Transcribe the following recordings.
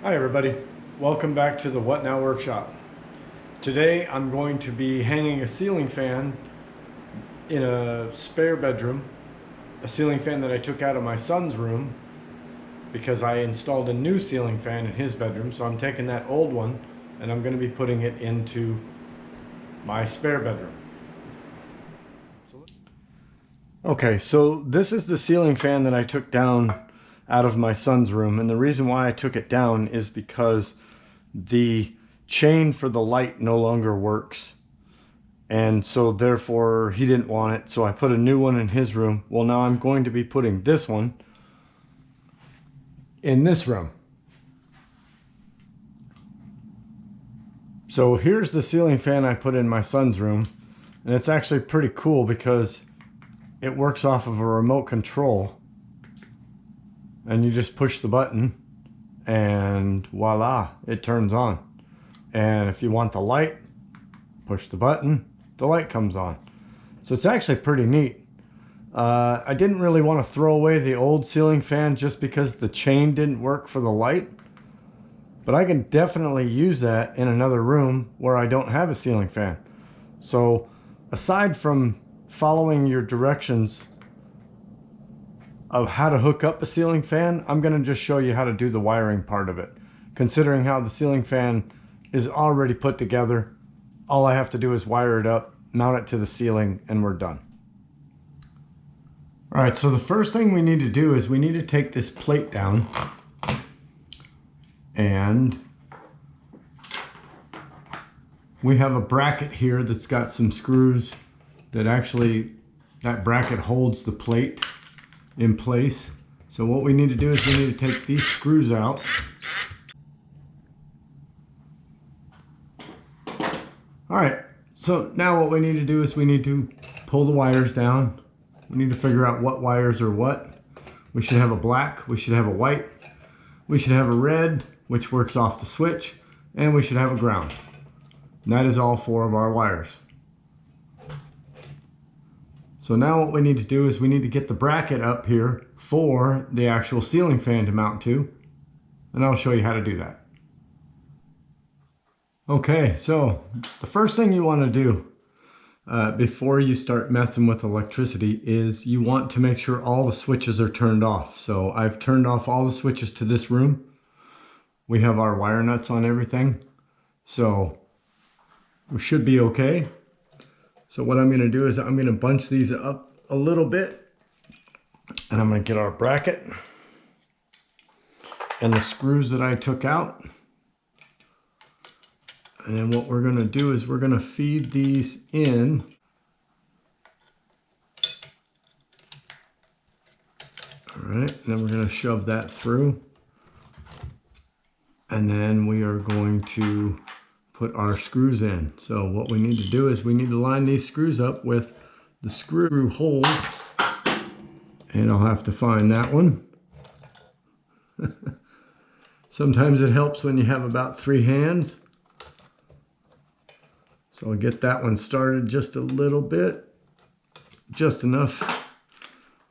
Hi everybody, welcome back to the What Now Workshop. Today I'm going to be hanging a ceiling fan in a spare bedroom, a ceiling fan that I took out of my son's room because I installed a new ceiling fan in his bedroom, so I'm taking that old one and I'm going to be putting it into my spare bedroom. Okay, so this is the ceiling fan that I took down out of my son's room, and the reason why I took it down is because the chain for the light no longer works, and so therefore he didn't want it, so I put a new one in his room. Well, now I'm going to be putting this one in this room. So here's the ceiling fan I put in my son's room, and it's actually pretty cool because it works off of a remote control, and you just push the button and voila, it turns on. And if you want the light, push the button, the light comes on. So it's actually pretty neat. I didn't really want to throw away the old ceiling fan just because the chain didn't work for the light, but I can definitely use that in another room where I don't have a ceiling fan. So aside from following your directions of how to hook up a ceiling fan, I'm going to just show you how to do the wiring part of it. Considering how the ceiling fan is already put together, all I have to do is wire it up, mount it to the ceiling, and we're done. All right, so the first thing we need to do is we need to take this plate down, and we have a bracket here that's got some screws that bracket holds the plate in place. So what we need to do is we need to take these screws out. All right, so now what we need to do is we need to pull the wires down. We need to figure out what wires are what. We should have a black, we should have a white, we should have a red, which works off the switch, and we should have a ground. And that is all four of our wires. So now what we need to do is we need to get the bracket up here for the actual ceiling fan to mount to, and I'll show you how to do that. Okay, so the first thing you want to do before you start messing with electricity is you want to make sure all the switches are turned off. So I've turned off all the switches to this room. We have our wire nuts on everything, so we should be okay. So what I'm going to do is I'm going to bunch these up a little bit, and I'm going to get our bracket and the screws that I took out. And then what we're going to do is we're going to feed these in. All right, and then we're going to shove that through. And then we are going to put our screws in. So what we need to do is we need to line these screws up with the screw holes. And I'll have to find that one. Sometimes it helps when you have about 3 hands. So I'll get that one started just a little bit, just enough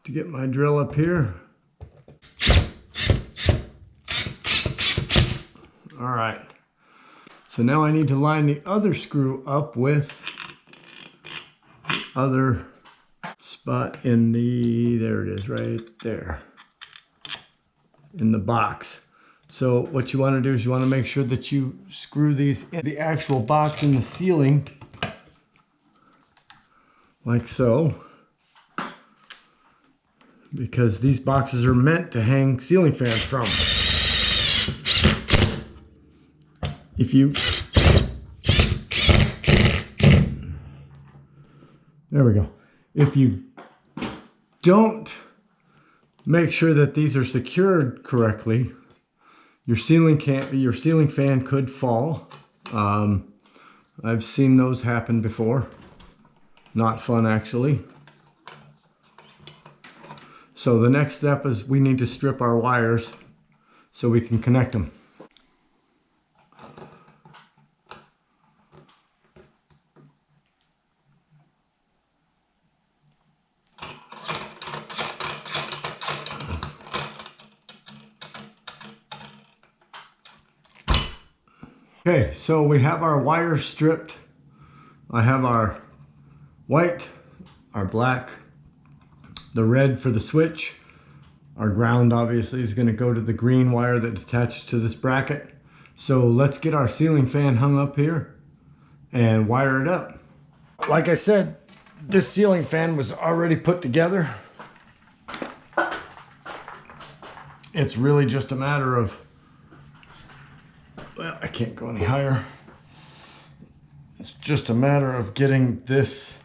to get my drill up here. All right, so now I need to line the other screw up with the other spot in the, there it is right there, in the box. So what you want to do is you want to make sure that you screw these in the actual box in the ceiling, like so, because these boxes are meant to hang ceiling fans from. If you, there we go. If you don't make sure that these are secured correctly, your ceiling fan could fall. I've seen those happen before. Not fun, actually. So the next step is we need to strip our wires so we can connect them. Okay, so we have our wire stripped. I have our white, our black, the red for the switch. Our ground obviously is going to go to the green wire that attaches to this bracket. So let's get our ceiling fan hung up here and wire it up. Like I said, this ceiling fan was already put together. It's really just a matter of, well, I can't go any higher. It's just a matter of getting this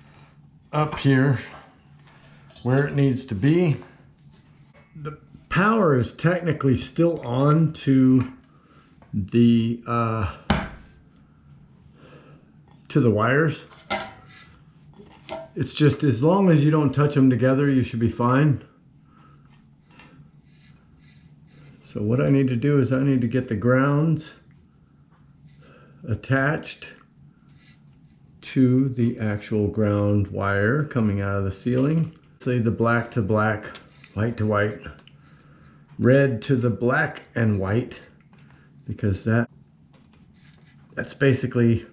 up here where it needs to be. The power is technically still on to the wires. It's just as long as you don't touch them together, you should be fine. So what I need to do is I need to get the grounds attached to the actual ground wire coming out of the ceiling. Say the black to black, white to white, red to the black and white, because that's basically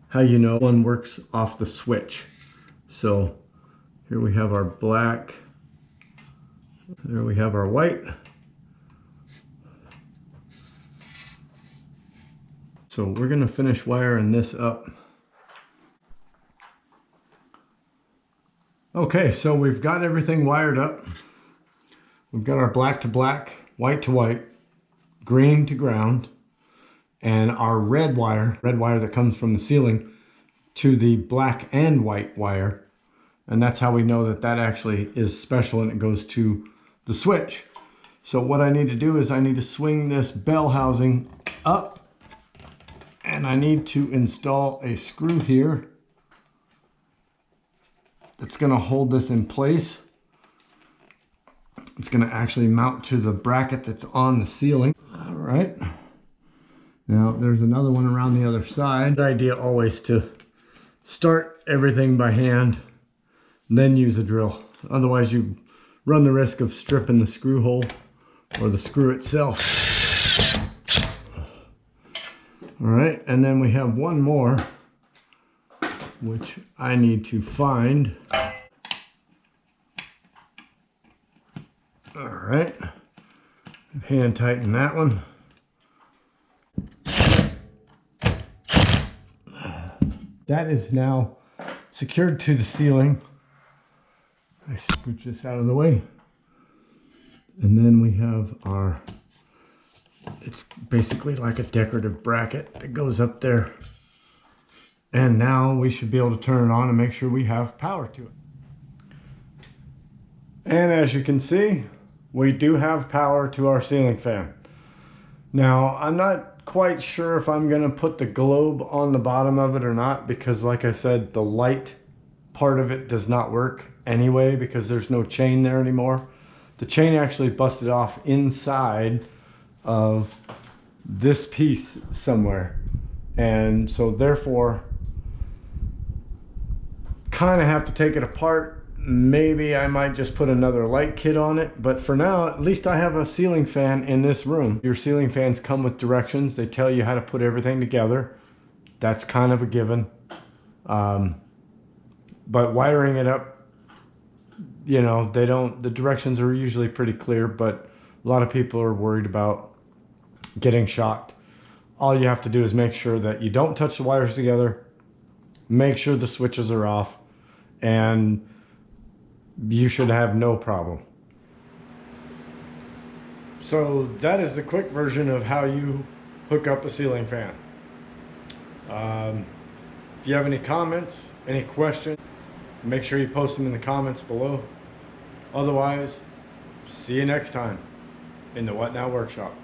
how you know one works off the switch. So here we have our black, there we have our white. So we're going to finish wiring this up. Okay, so we've got everything wired up. We've got our black to black, white to white, green to ground, and our red wire that comes from the ceiling to the black and white wire. And that's how we know that that actually is special and it goes to the switch. So what I need to do is I need to swing this bell housing up, and I need to install a screw here that's going to hold this in place. It's going to actually mount to the bracket that's on the ceiling. All right. Now there's another one around the other side. The idea always to start everything by hand, then use a drill. Otherwise you run the risk of stripping the screw hole or the screw itself. All right, and then we have one more, which I need to find. All right, hand tighten that one. That is now secured to the ceiling. I scooch this out of the way. And then we have our, it's basically like a decorative bracket that goes up there. And now we should be able to turn it on and make sure we have power to it. And as you can see, we do have power to our ceiling fan. Now, I'm not quite sure if I'm gonna put the globe on the bottom of it or not, because like I said, the light part of it does not work anyway because there's no chain there anymore. The chain actually busted off inside of this piece somewhere. And so therefore, kind of have to take it apart. Maybe I might just put another light kit on it, but for now, at least I have a ceiling fan in this room. Your ceiling fans come with directions. They tell you how to put everything together. That's kind of a given. But wiring it up, you know, the directions are usually pretty clear, but a lot of people are worried about getting shocked. All you have to do is make sure that you don't touch the wires together, make sure the switches are off, and you should have no problem. So that is the quick version of how you hook up a ceiling fan. If you have any comments, any questions, make sure you post them in the comments below. Otherwise, see you next time in the What Now Workshop.